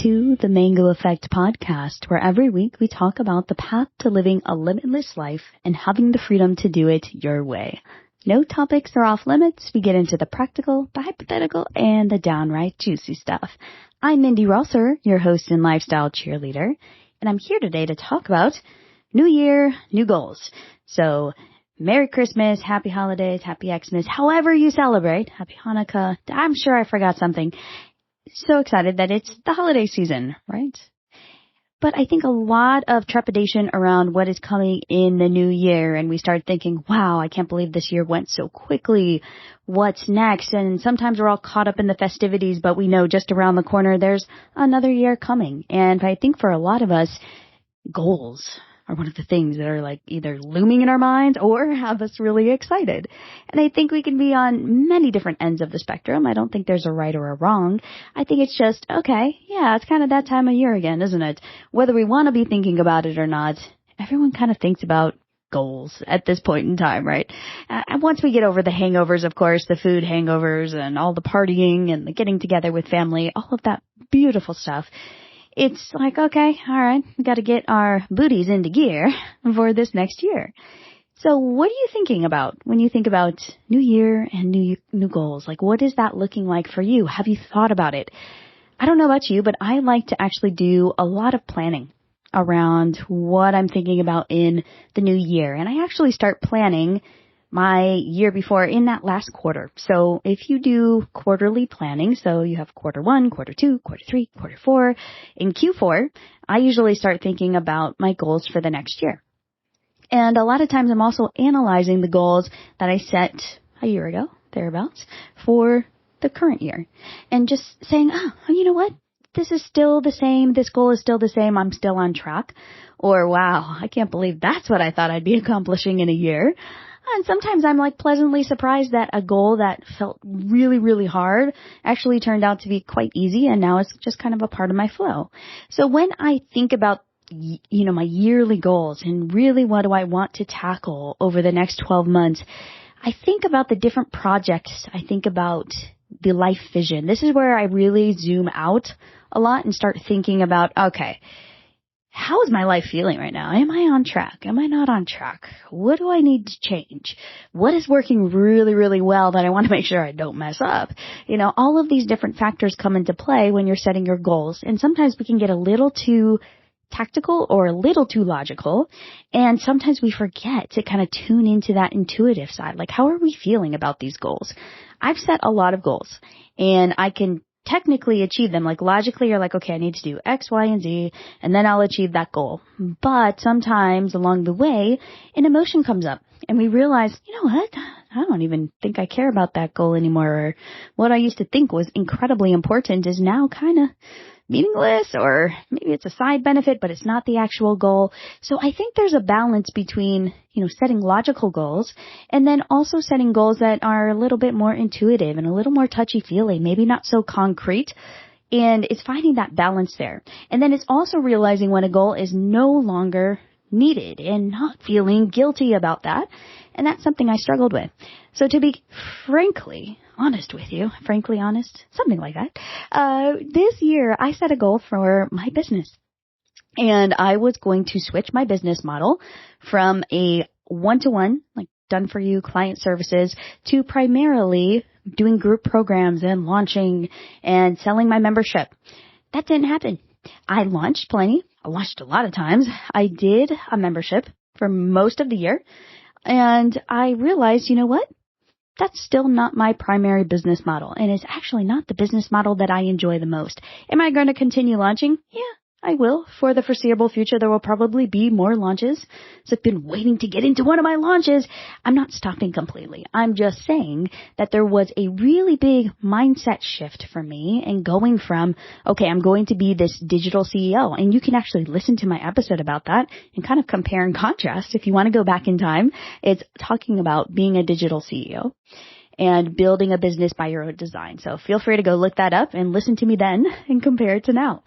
to the Mango Effect podcast, where every week we talk about the path to living a limitless life and having the freedom to do it your way. No topics are off limits. We get into the practical, the hypothetical, and the downright juicy stuff. I'm Mindy Rosser, your host and lifestyle cheerleader, and I'm here today to talk about New Year, new goals. So, Merry Christmas, Happy Holidays, Happy Xmas, however you celebrate, Happy Hanukkah. I'm sure I forgot something. So excited that it's the holiday season, right? But I think a lot of trepidation around what is coming in the new year, and we start thinking, wow, I can't believe this year went so quickly. What's next? And sometimes we're all caught up in the festivities, but we know just around the corner there's another year coming. And I think for a lot of us, goals are one of the things that are like either looming in our minds or have us really excited. And I think we can be on many different ends of the spectrum. I don't think there's a right or a wrong. I think it's just, okay, yeah, it's kind of that time of year again, isn't it? Whether we want to be thinking about it or not, everyone kind of thinks about goals at this point in time, right? And once we get over the hangovers, of course, the food hangovers and all the partying and the getting together with family, all of that beautiful stuff, it's like, okay, all right, we got to get our booties into gear for this next year. So what are you thinking about when you think about new year and new goals? Like, what is that looking like for you? Have you thought about it? I don't know about you, but I like to actually do a lot of planning around what I'm thinking about in the new year. And I actually start planning my year before in that last quarter. So if you do quarterly planning, so you have quarter 1, quarter 2, quarter 3, quarter 4, in Q4, I usually start thinking about my goals for the next year. And a lot of times I'm also analyzing the goals that I set a year ago, thereabouts, for the current year. And just saying, oh, you know what? This is still the same. This goal is still the same. I'm still on track. Or, wow, I can't believe that's what I thought I'd be accomplishing in a year. And sometimes I'm like pleasantly surprised that a goal that felt really, really hard actually turned out to be quite easy, and now it's just kind of a part of my flow. So when I think about, my yearly goals and really what do I want to tackle over the next 12 months, I think about the different projects. I think about the life vision. This is where I really zoom out a lot and start thinking about, okay, how is my life feeling right now? Am I on track? Am I not on track? What do I need to change? What is working really, really well that I want to make sure I don't mess up? All of these different factors come into play when you're setting your goals. And sometimes we can get a little too tactical or a little too logical. And sometimes we forget to kind of tune into that intuitive side. Like, how are we feeling about these goals? I've set a lot of goals and I can technically achieve them. Like, logically, you're like, okay, I need to do X, Y, and Z, and then I'll achieve that goal. But sometimes along the way, an emotion comes up and we realize, you know what? I don't even think I care about that goal anymore. Or what I used to think was incredibly important is now kind of meaningless, or maybe it's a side benefit, but it's not the actual goal. So I think there's a balance between, setting logical goals and then also setting goals that are a little bit more intuitive and a little more touchy-feely, maybe not so concrete. And it's finding that balance there. And then it's also realizing when a goal is no longer needed and not feeling guilty about that. And that's something I struggled with. So to be frankly honest with you, something like that, this year I set a goal for my business. And I was going to switch my business model from a one-to-one, like done-for-you client services, to primarily doing group programs and launching and selling my membership. That didn't happen. I launched plenty. I launched a lot of times. I did a membership for most of the year. And I realized, you know what? That's still not my primary business model. And it's actually not the business model that I enjoy the most. Am I going to continue launching? Yeah, I will. For the foreseeable future, there will probably be more launches. So I've been waiting to get into one of my launches. I'm not stopping completely. I'm just saying that there was a really big mindset shift for me and going from, okay, I'm going to be this digital CEO. And you can actually listen to my episode about that and kind of compare and contrast if you want to go back in time. It's talking about being a digital CEO and building a business by your own design. So feel free to go look that up and listen to me then and compare it to now.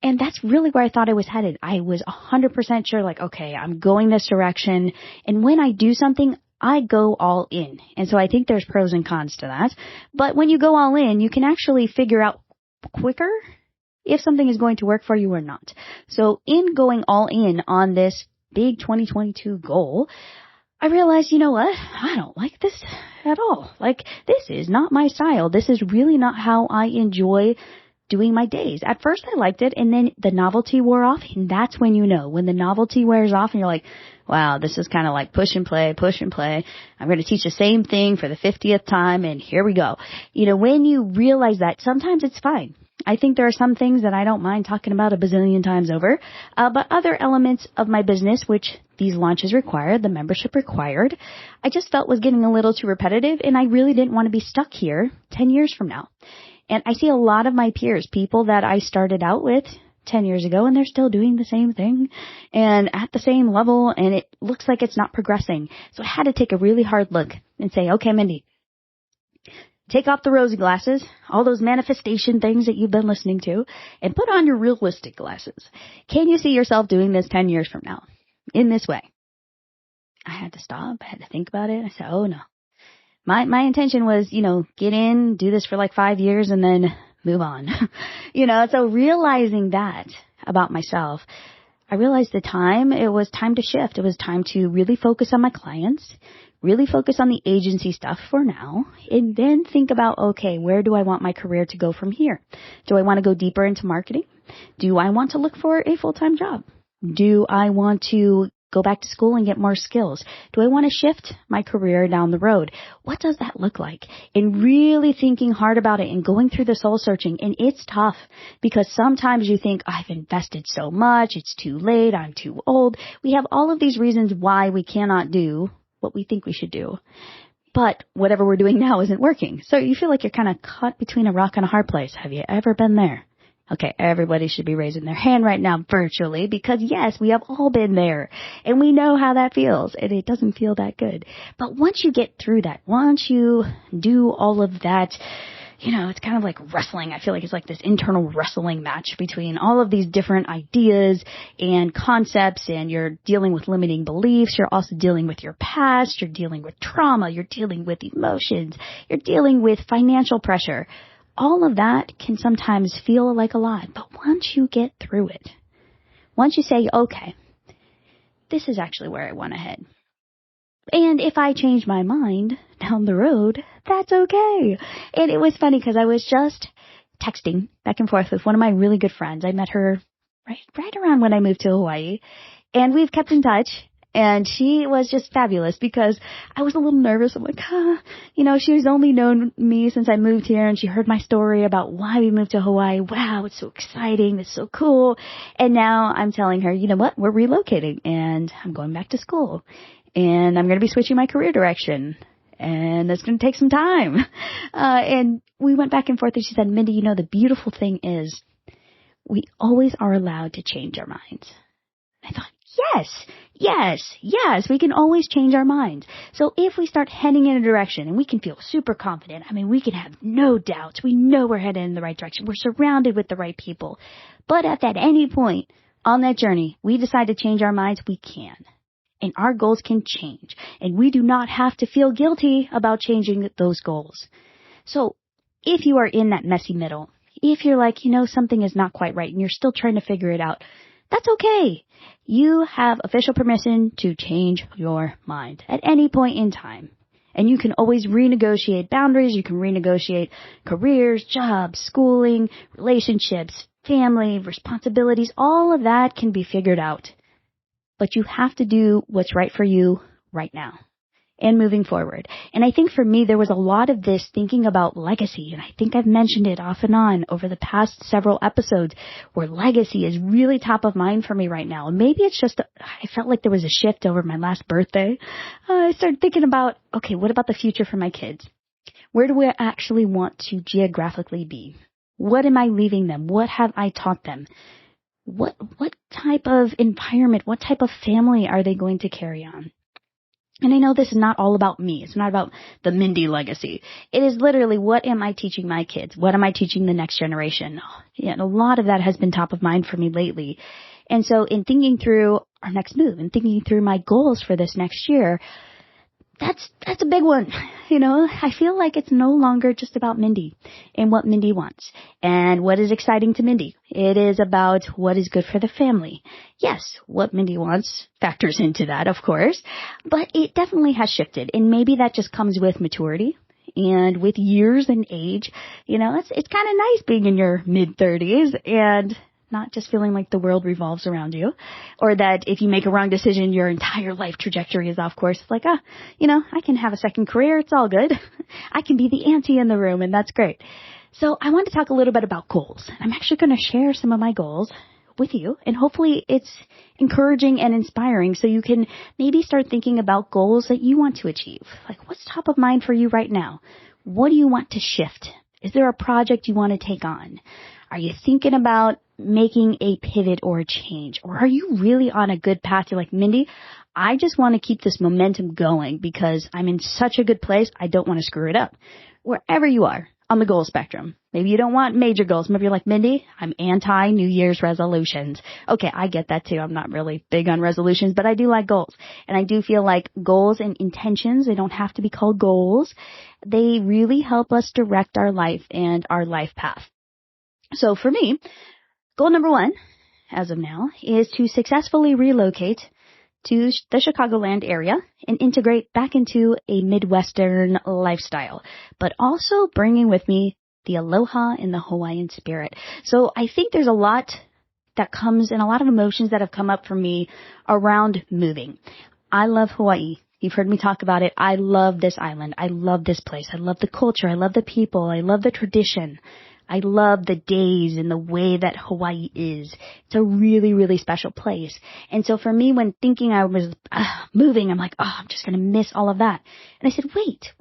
And that's really where I thought I was headed. I was 100% sure, like, okay, I'm going this direction. And when I do something, I go all in. And so I think there's pros and cons to that. But when you go all in, you can actually figure out quicker if something is going to work for you or not. So in going all in on this big 2022 goal, I realized, you know what? I don't like this at all. Like, this is not my style. This is really not how I enjoy doing my days. At first I liked it, and then the novelty wore off, and that's when you know. When the novelty wears off and you're like, wow, this is kind of like push and play. I'm going to teach the same thing for the 50th time, and here we go. You know, when you realize that, sometimes it's fine. I think there are some things that I don't mind talking about a bazillion times over, but other elements of my business, which these launches required, the membership required, I just felt was getting a little too repetitive, and I really didn't want to be stuck here 10 years from now. And I see a lot of my peers, people that I started out with 10 years ago, and they're still doing the same thing and at the same level, and it looks like it's not progressing. So I had to take a really hard look and say, okay, Mindy, take off the rosy glasses, all those manifestation things that you've been listening to, and put on your realistic glasses. Can you see yourself doing this 10 years from now in this way? I had to stop. I had to think about it. I said, oh, no. My intention was, get in, do this for like 5 years, and then move on. So realizing that about myself, I realized it was time to shift. It was time to really focus on my clients, really focus on the agency stuff for now, and then think about, okay, where do I want my career to go from here? Do I want to go deeper into marketing? Do I want to look for a full-time job? Do I want to go back to school and get more skills? Do I want to shift my career down the road? What does that look like? And really thinking hard about it and going through the soul searching. And it's tough because sometimes you think, I've invested so much, it's too late, I'm too old. We have all of these reasons why we cannot do what we think we should do. But whatever we're doing now isn't working. So you feel like you're kind of caught between a rock and a hard place. Have you ever been there? Okay, everybody should be raising their hand right now virtually because, yes, we have all been there and we know how that feels and it doesn't feel that good. But once you get through that, once you do all of that, it's kind of like wrestling. I feel like it's like this internal wrestling match between all of these different ideas and concepts, and you're dealing with limiting beliefs. You're also dealing with your past. You're dealing with trauma. You're dealing with emotions. You're dealing with financial pressure. All of that can sometimes feel like a lot, but once you get through it, once you say, okay, this is actually where I want to head. And if I change my mind down the road, that's okay. And it was funny because I was just texting back and forth with one of my really good friends. I met her right around when I moved to Hawaii, and we've kept in touch. And she was just fabulous because I was a little nervous. I'm like, she's only known me since I moved here, and she heard my story about why we moved to Hawaii. Wow, it's so exciting. It's so cool. And now I'm telling her, you know what? We're relocating, and I'm going back to school, and I'm going to be switching my career direction, and it's going to take some time. And we went back and forth, and she said, Mindy, the beautiful thing is we always are allowed to change our minds. I thought, yes, we can always change our minds. So if we start heading in a direction and we can feel super confident, we can have no doubts. We know we're headed in the right direction. We're surrounded with the right people. But if at any point on that journey we decide to change our minds, we can. And our goals can change. And we do not have to feel guilty about changing those goals. So if you are in that messy middle, if you're like, something is not quite right and you're still trying to figure it out, that's okay. You have official permission to change your mind at any point in time. And you can always renegotiate boundaries. You can renegotiate careers, jobs, schooling, relationships, family, responsibilities. All of that can be figured out. But you have to do what's right for you right now and moving forward. And I think for me, there was a lot of this thinking about legacy. And I think I've mentioned it off and on over the past several episodes where legacy is really top of mind for me right now. And maybe it's just, I felt like there was a shift over my last birthday. I started thinking about, okay, what about the future for my kids? Where do we actually want to geographically be? What am I leaving them? What have I taught them? What type of environment, what type of family are they going to carry on? And I know this is not all about me. It's not about the Mindy legacy. It is literally, what am I teaching my kids? What am I teaching the next generation? And a lot of that has been top of mind for me lately. And so in thinking through our next move and thinking through my goals for this next year, that's a big one. I feel like it's no longer just about Mindy and what Mindy wants and what is exciting to Mindy. It is about what is good for the family. Yes, what Mindy wants factors into that, of course, but it definitely has shifted, and maybe that just comes with maturity. And with years and age, it's kind of nice being in your mid-30s and not just feeling like the world revolves around you, or that if you make a wrong decision, your entire life trajectory is off course. It's like, I can have a second career. It's all good. I can be the auntie in the room, and that's great. So I want to talk a little bit about goals. I'm actually going to share some of my goals with you, and hopefully it's encouraging and inspiring so you can maybe start thinking about goals that you want to achieve. Like, what's top of mind for you right now? What do you want to shift? Is there a project you want to take on? Are you thinking about making a pivot or a change? Or are you really on a good path? You're like, Mindy, I just want to keep this momentum going because I'm in such a good place. I don't want to screw it up. Wherever you are on the goal spectrum. Maybe you don't want major goals. Maybe you're like, Mindy, I'm anti New Year's resolutions. Okay, I get that too. I'm not really big on resolutions, but I do like goals. And I do feel like goals and intentions, they don't have to be called goals. They really help us direct our life and our life path. So for me, goal number 1, as of now, is to successfully relocate to the Chicagoland area and integrate back into a Midwestern lifestyle, but also bringing with me the aloha and the Hawaiian spirit. So I think there's a lot that comes and a lot of emotions that have come up for me around moving. I love Hawaii. You've heard me talk about it. I love this island. I love this place. I love the culture. I love the people. I love the tradition. I love the days and the way that Hawaii is. It's a really, really special place. And so for me, when thinking I was moving, I'm like, I'm just going to miss all of that. And I said, wait.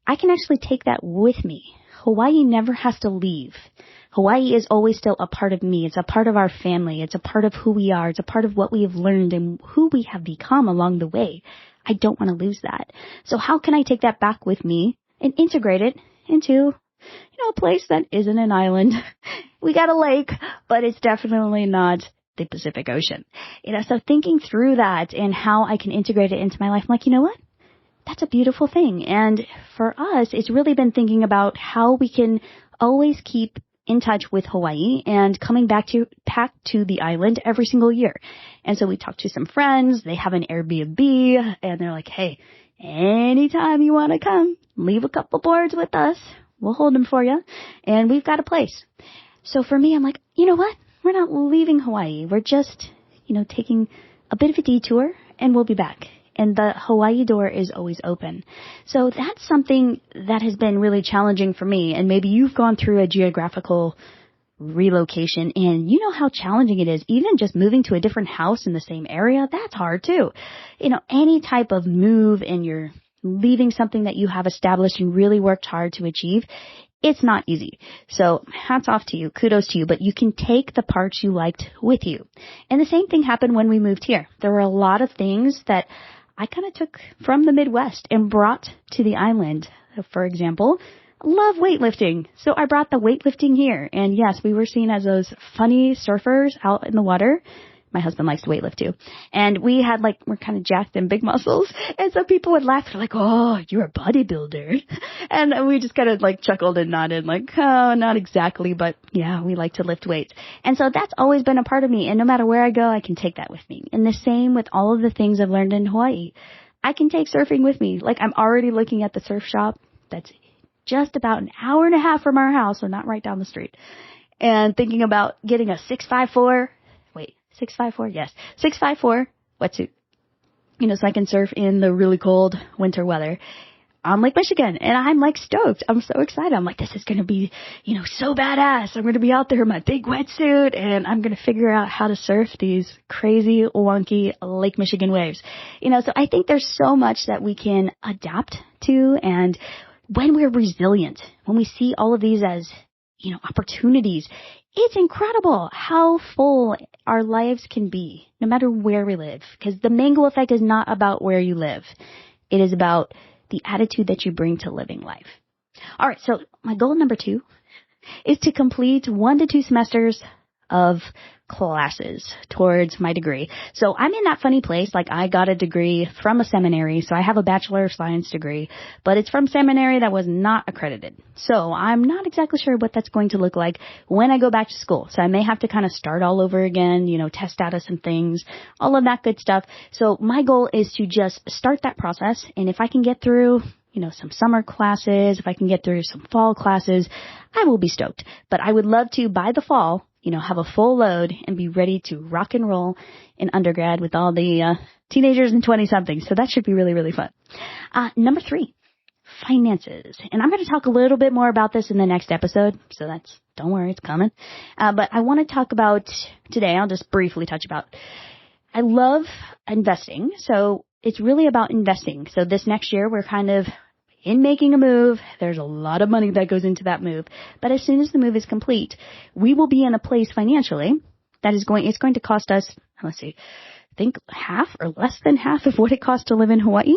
I can actually take that with me. Hawaii never has to leave. Hawaii is always still a part of me. It's a part of our family. It's a part of who we are. It's a part of what we have learned and who we have become along the way. I don't want to lose that. So how can I take that back with me and integrate it into a place that isn't an island? We got a lake, but it's definitely not the Pacific Ocean. So thinking through that and how I can integrate it into my life, I'm like, you know what? That's a beautiful thing. And for us, it's really been thinking about how we can always keep in touch with Hawaii and coming back to the island every single year. And so we talked to some friends. They have an Airbnb, and they're like, hey, anytime you want to come, leave a couple boards with us. We'll hold them for you. And we've got a place. So for me, I'm like, you know what? We're not leaving Hawaii. We're just, taking a bit of a detour, and we'll be back. And the Hawaii door is always open. So that's something that has been really challenging for me. And maybe you've gone through a geographical relocation and you know how challenging it is. Even just moving to a different house in the same area, that's hard too. Any type of move and you're leaving something that you have established and really worked hard to achieve, it's not easy. So hats off to you, kudos to you, but you can take the parts you liked with you. And the same thing happened when we moved here. There were a lot of things that I kind of took from the Midwest and brought to the island. For example, love weightlifting. So I brought the weightlifting here. And yes, we were seen as those funny surfers out in the water. My husband likes to weightlift too. And we're kind of jacked and big muscles. And so people would laugh. They're like, oh, you're a bodybuilder. And we just kind of chuckled and nodded oh, not exactly. But yeah, we like to lift weights. And so that's always been a part of me. And no matter where I go, I can take that with me. And the same with all of the things I've learned in Hawaii. I can take surfing with me. I'm already looking at the surf shop that's just about an hour and a half from our house, so not right down the street. And thinking about getting a 654 wetsuit, so I can surf in the really cold winter weather on Lake Michigan. And I'm stoked. I'm so excited. I'm like, this is going to be, so badass. I'm going to be out there in my big wetsuit and I'm going to figure out how to surf these crazy, wonky Lake Michigan waves. So I think there's so much that we can adapt to. And when we're resilient, when we see all of these as, opportunities, it's incredible how full our lives can be, no matter where we live. Because the mango effect is not about where you live. It is about the attitude that you bring to living life. All right, so my goal number 2 is to complete 1 to 2 semesters of classes towards my degree. So I'm in that funny place. Like, I got a degree from a seminary, so I have a Bachelor of Science degree, but it's from seminary that was not accredited. So I'm not exactly sure what that's going to look like when I go back to school. So I may have to kind of start all over again, test out of some things, all of that good stuff. So my goal is to just start that process. And if I can get through some summer classes, if I can get through some fall classes, I will be stoked. But I would love to, by the fall, have a full load and be ready to rock and roll in undergrad with all the teenagers and 20-somethings. So that should be really, really fun. Number 3, finances. And I'm going to talk a little bit more about this in the next episode. So don't worry, it's coming. But I want to talk about today, I'll just briefly touch about, I love investing. So it's really about investing. So this next year, we're kind of in making a move. There's a lot of money that goes into that move. But as soon as the move is complete, we will be in a place financially that it's going to cost us, I think half or less than half of what it costs to live in Hawaii,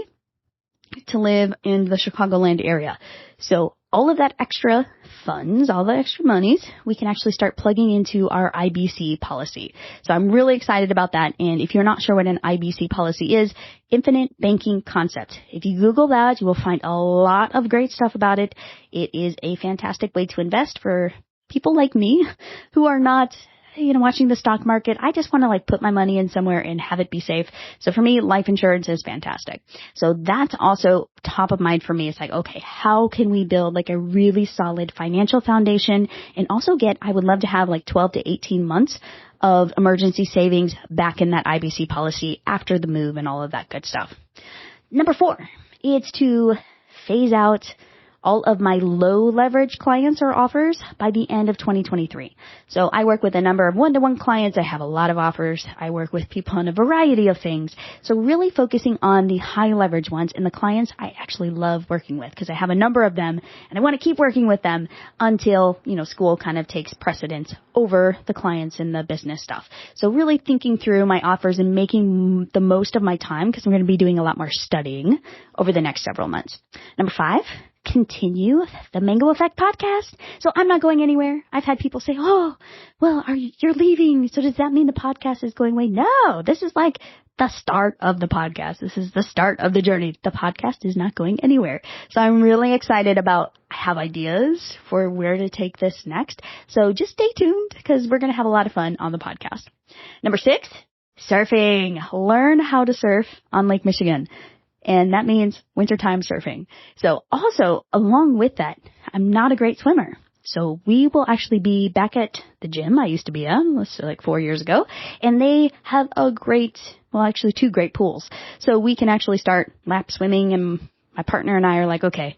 to live in the Chicagoland area. So all of that extra funds, all the extra monies, we can actually start plugging into our IBC policy. So I'm really excited about that. And if you're not sure what an IBC policy is, Infinite Banking Concept. If you Google that, you will find a lot of great stuff about it. It is a fantastic way to invest for people like me who are not watching the stock market. I just want to put my money in somewhere and have it be safe. So for me, life insurance is fantastic. So that's also top of mind for me. It's okay, how can we build a really solid financial foundation and also I would love to have 12 to 18 months of emergency savings back in that IBC policy after the move and all of that good stuff. Number 4, it's to phase out all of my low leverage clients or offers by the end of 2023. So I work with a number of one-to-one clients. I have a lot of offers. I work with people on a variety of things. So really focusing on the high leverage ones and the clients I actually love working with because I have a number of them and I want to keep working with them until, school kind of takes precedence over the clients and the business stuff. So really thinking through my offers and making the most of my time because I'm going to be doing a lot more studying over the next several months. Number 5, continue the Mango Effect podcast. So I'm not going anywhere. I've had people say, oh, well, you're leaving. So does that mean the podcast is going away? No, this is the start of the podcast. This is the start of the journey. The podcast is not going anywhere. So I'm really excited I have ideas for where to take this next. So just stay tuned because we're going to have a lot of fun on the podcast. Number 6, surfing. Learn how to surf on Lake Michigan. And that means wintertime surfing. So also, along with that, I'm not a great swimmer. So we will actually be back at the gym I used to be at, 4 years ago. And they have actually 2 great pools. So we can actually start lap swimming. And my partner and I are okay,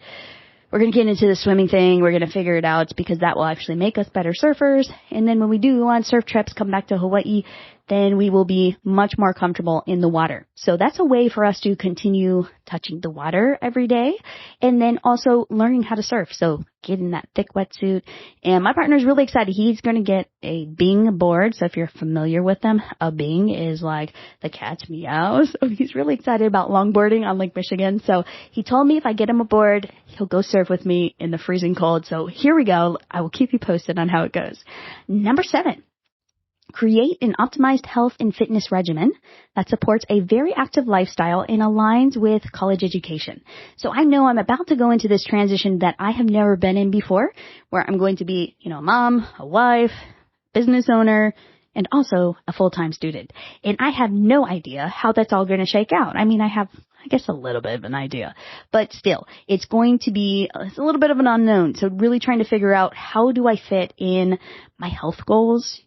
we're going to get into the swimming thing. We're going to figure it out because that will actually make us better surfers. And then when we do go on surf trips, come back to Hawaii, then we will be much more comfortable in the water. So that's a way for us to continue touching the water every day and then also learning how to surf. So get in that thick wetsuit. And my partner's really excited. He's going to get a Bing board. So if you're familiar with them, a Bing is like the cat's meow. So he's really excited about longboarding on Lake Michigan. So he told me if I get him a board, he'll go surf with me in the freezing cold. So here we go. I will keep you posted on how it goes. Number 7. Create an optimized health and fitness regimen that supports a very active lifestyle and aligns with college education. So I know I'm about to go into this transition that I have never been in before, where I'm going to be, a mom, a wife, business owner, and also a full-time student. And I have no idea how that's all going to shake out. I mean, I have, a little bit of an idea, but still, it's a little bit of an unknown. So really trying to figure out how do I fit in my health goals,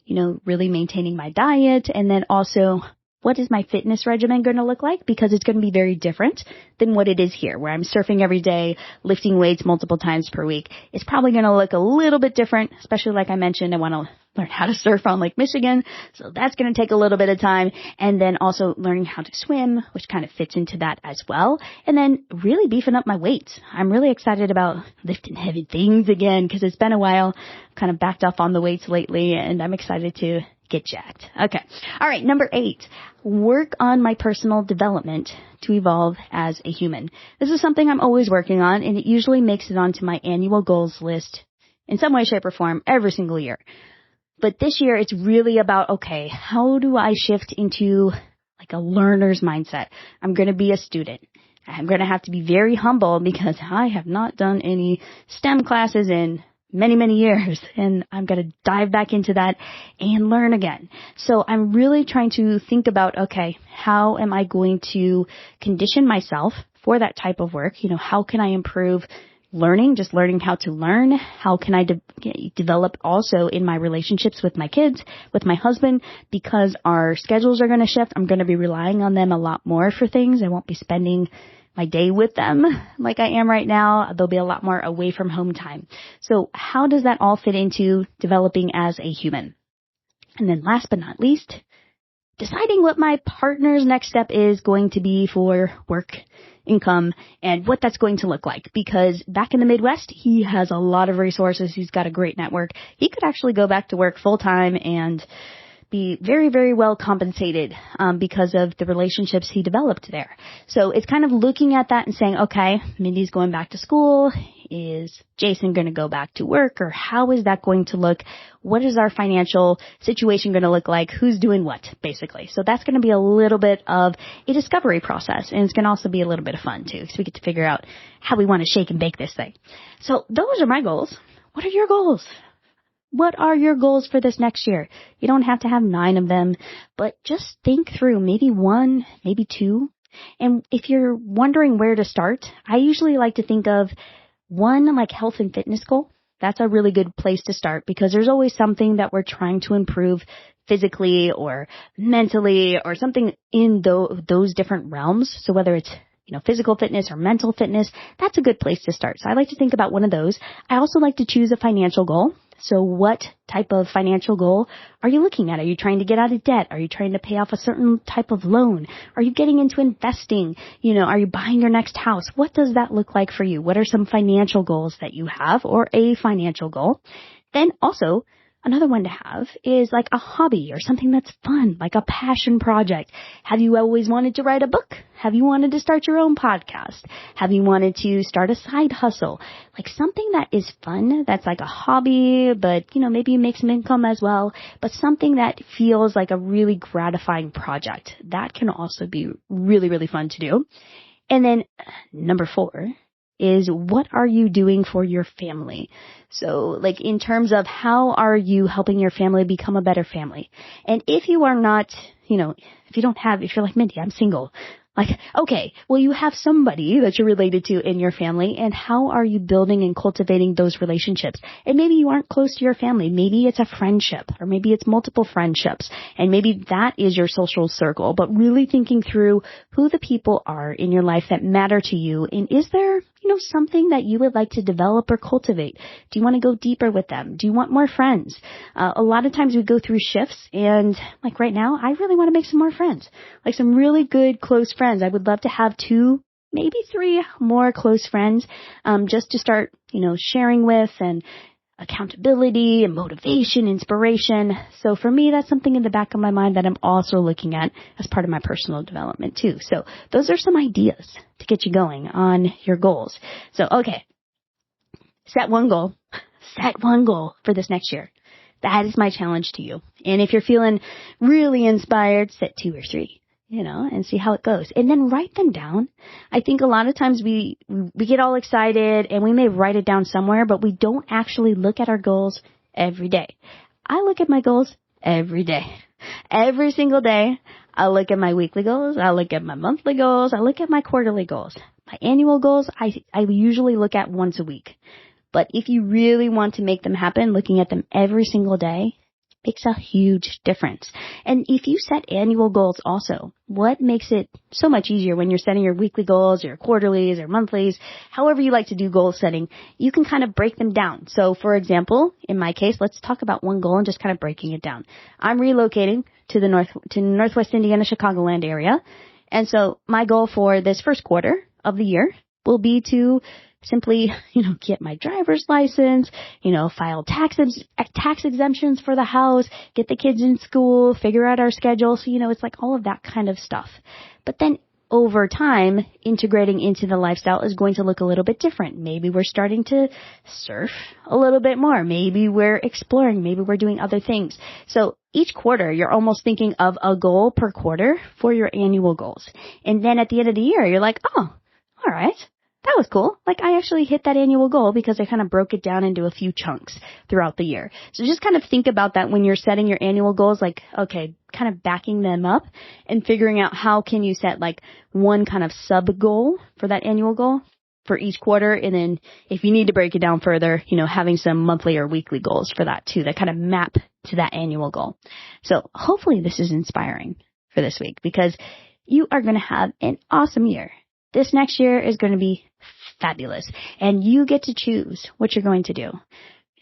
really maintaining my diet, and then also what is my fitness regimen going to look like? Because it's going to be very different than what it is here, where I'm surfing every day, lifting weights multiple times per week. It's probably going to look a little bit different, especially like I mentioned, I want to learn how to surf on Lake Michigan. So that's going to take a little bit of time. And then also learning how to swim, which kind of fits into that as well. And then really beefing up my weights. I'm really excited about lifting heavy things again because it's been a while. Kind of backed off on the weights lately and I'm excited to get jacked. Okay. All right. Number 8, work on my personal development to evolve as a human. This is something I'm always working on and it usually makes it onto my annual goals list in some way, shape, or form every single year. But this year it's really about, okay, how do I shift into like a learner's mindset? I'm going to be a student. I'm going to have to be very humble because I have not done any STEM classes in many, many years, and I'm going to dive back into that and learn again. So I'm really trying to think about, okay, how am I going to condition myself for that type of work? How can I improve learning, just learning how to learn? How can I develop also in my relationships with my kids, with my husband, because our schedules are going to shift. I'm going to be relying on them a lot more for things. I won't be spending my day with them like I am right now. There'll be a lot more away from home time. So how does that all fit into developing as a human? And then last but not least, deciding what my partner's next step is going to be for work, income, and what that's going to look like. Because back in the Midwest, he has a lot of resources. He's got a great network. He could actually go back to work full time and be very, very well compensated because of the relationships he developed there. So it's kind of looking at that and saying, okay, Mindy's going back to school. Is Jason going to go back to work? Or how is that going to look? What is our financial situation going to look like? Who's doing what, basically? So that's going to be a little bit of a discovery process. And it's going to also be a little bit of fun, too, because we get to figure out how we want to shake and bake this thing. So those are my goals. What are your goals? What are your goals for this next year? You don't have to have 9 of them, but just think through maybe 1, maybe 2. And if you're wondering where to start, I usually like to think of one like health and fitness goal. That's a really good place to start because there's always something that we're trying to improve physically or mentally or something in those different realms. So whether it's physical fitness or mental fitness, that's a good place to start. So I like to think about one of those. I also like to choose a financial goal. So what type of financial goal are you looking at? Are you trying to get out of debt? Are you trying to pay off a certain type of loan? Are you getting into investing? Are you buying your next house? What does that look like for you? What are some financial goals that you have or a financial goal? Then also, another one to have is like a hobby or something that's fun, like a passion project. Have you always wanted to write a book? Have you wanted to start your own podcast? Have you wanted to start a side hustle? Like something that is fun, that's like a hobby, but, maybe you make some income as well, but something that feels like a really gratifying project. That can also be really, really fun to do. And then number 4 is what are you doing for your family? So like in terms of how are you helping your family become a better family? And if you are not, if you're like Mindy, I'm single. Like, okay, well, you have somebody that you're related to in your family, and how are you building and cultivating those relationships? And maybe you aren't close to your family. Maybe it's a friendship, or maybe it's multiple friendships, and maybe that is your social circle, but really thinking through who the people are in your life that matter to you, and is there, something that you would like to develop or cultivate? Do you want to go deeper with them? Do you want more friends? A lot of times we go through shifts, and like right now, I really want to make some more friends, like some really good, close friends. I would love to have 2, maybe 3 more close friends, just to start, sharing with and accountability and motivation, inspiration. So for me, that's something in the back of my mind that I'm also looking at as part of my personal development too. So those are some ideas to get you going on your goals. So, okay, set one goal for this next year. That is my challenge to you. And if you're feeling really inspired, set 2 or 3. And see how it goes. And then write them down. I think a lot of times we get all excited and we may write it down somewhere, but we don't actually look at our goals every day. I look at my goals every day. Every single day, I look at my weekly goals. I look at my monthly goals. I look at my quarterly goals. My annual goals, I usually look at once a week. But if you really want to make them happen, looking at them every single day makes a huge difference. And if you set annual goals also, what makes it so much easier when you're setting your weekly goals, your quarterlies or monthlies, however you like to do goal setting, you can kind of break them down. So for example, in my case, let's talk about one goal and just kind of breaking it down. I'm relocating to the Northwest Indiana, Chicagoland area. And so my goal for this first quarter of the year will be to simply, get my driver's license, file tax exemptions for the house, get the kids in school, figure out our schedule. So, it's like all of that kind of stuff. But then over time, integrating into the lifestyle is going to look a little bit different. Maybe we're starting to surf a little bit more. Maybe we're exploring. Maybe we're doing other things. So each quarter, you're almost thinking of a goal per quarter for your annual goals. And then at the end of the year, you're like, oh, all right. That was cool. Like I actually hit that annual goal because I kind of broke it down into a few chunks throughout the year. So just kind of think about that when you're setting your annual goals, like, okay, kind of backing them up and figuring out how can you set like one kind of sub goal for that annual goal for each quarter. And then if you need to break it down further, having some monthly or weekly goals for that too, that kind of map to that annual goal. So hopefully this is inspiring for this week because you are going to have an awesome year. This next year is going to be fabulous, and you get to choose what you're going to do,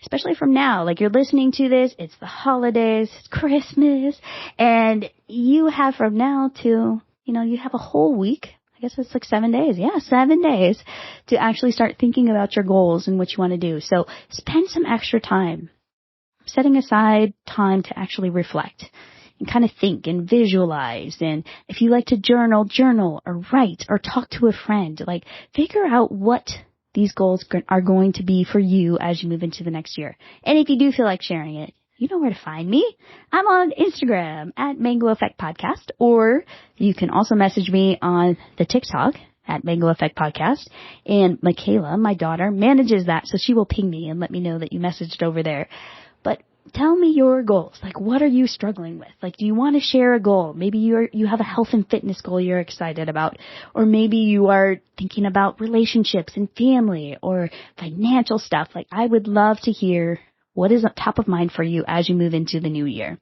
especially from now. Like you're listening to this, it's the holidays, it's Christmas, and you have from now to, you have a whole week. I guess it's like 7 days. Yeah, 7 days to actually start thinking about your goals and what you want to do. So spend some extra time setting aside time to actually reflect and kind of think and visualize. And if you like to journal or write or talk to a friend, like figure out what these goals are going to be for you as you move into the next year. And if you do feel like sharing it, you know where to find me. I'm on Instagram at Mango Effect Podcast, or you can also message me on the TikTok at Mango Effect Podcast. And Michaela, my daughter, manages that, so she will ping me and let me know that you messaged over there. But tell me your goals. Like, what are you struggling with? Like, do you want to share a goal? Maybe you have a health and fitness goal you're excited about. Or maybe you are thinking about relationships and family or financial stuff. Like, I would love to hear what is top of mind for you as you move into the new year.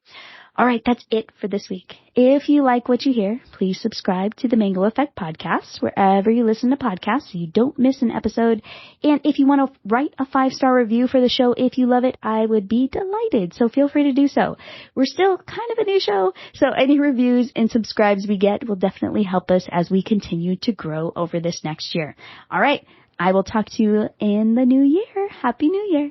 All right, that's it for this week. If you like what you hear, please subscribe to the Mango Effect Podcast wherever you listen to podcasts so you don't miss an episode. And if you want to write a 5-star review for the show, if you love it, I would be delighted. So feel free to do so. We're still kind of a new show, so any reviews and subscribes we get will definitely help us as we continue to grow over this next year. All right, I will talk to you in the new year. Happy New Year.